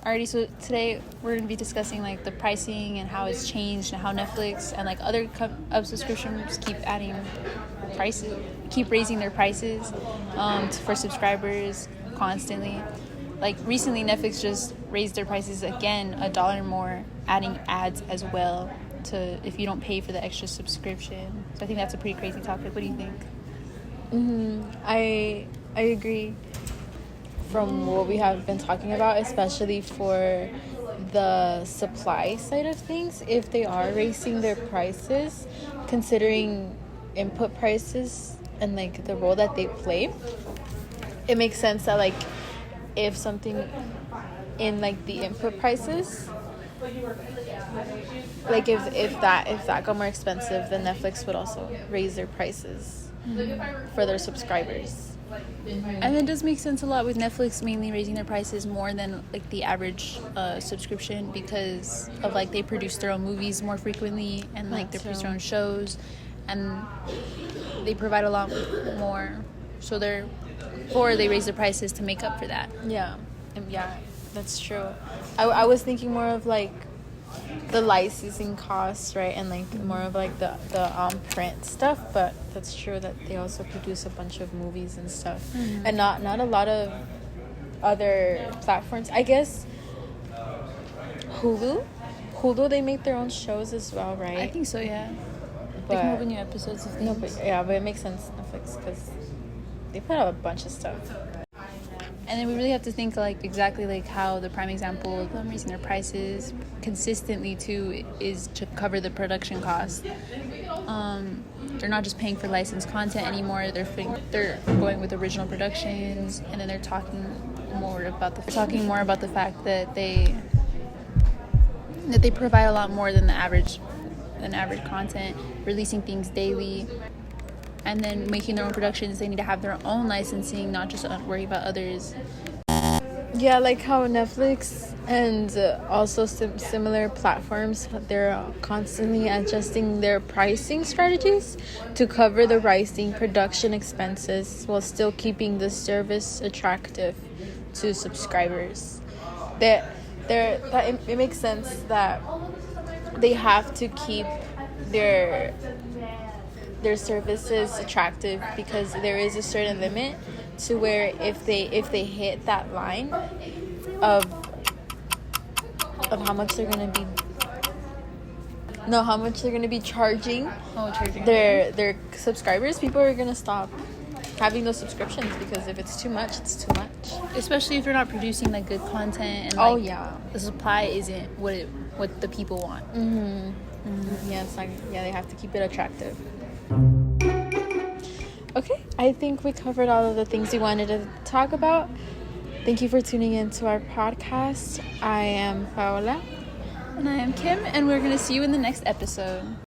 Alrighty, so today we're going to be discussing like the pricing and how it's changed and how Netflix and like other subscriptions keep raising their prices for subscribers constantly. Like recently, Netflix just raised their prices again $1 more, adding ads as well to if you don't pay for the extra subscription. So I think that's a pretty crazy topic. What do you think? I agree. From what we have been talking about, especially for the supply side of things, if they are raising their prices, considering input prices and like the role that they play, it makes sense that like if something in like the input prices, like if that got more expensive, then Netflix would also raise their prices for their subscribers. And it does make sense a lot with Netflix mainly raising their prices more than like the average subscription, because of like they produce their own movies more frequently and like they produce their own shows and they provide a lot more, so they raise the prices to make up for that. Yeah, that's true. I was thinking more of like the licensing costs, right, and like more of like the print stuff, but that's true that they also produce a bunch of movies and stuff, and not a lot of other platforms. I guess Hulu they make their own shows as well, right? I think so, yeah. But they come up with new episodes of things. but it makes sense, Netflix, because they put out a bunch of stuff. And then we really have to think like exactly like how the prime example of them raising their prices consistently too is to cover the production costs. They're not just paying for licensed content anymore. They're going with original productions, and then they're talking more about the fact that they provide a lot more than average content, releasing things daily. And then making their own productions, they need to have their own licensing, not just worry about others. Yeah, like how Netflix and also similar platforms, they're constantly adjusting their pricing strategies to cover the rising production expenses while still keeping the service attractive to subscribers. It makes sense that they have to keep their services attractive, because there is a certain limit to where if they hit that line of how much they're gonna be charging their subscribers, people are gonna stop having those subscriptions, because if it's too much, it's too much. Especially if they're not producing like good content and the supply isn't what the people want. Yeah, it's like they have to keep it attractive. Okay, I think we covered all of the things we wanted to talk about. Thank you for tuning in to our podcast. I am Paola. And I am Kim, and we're going to see you in the next episode.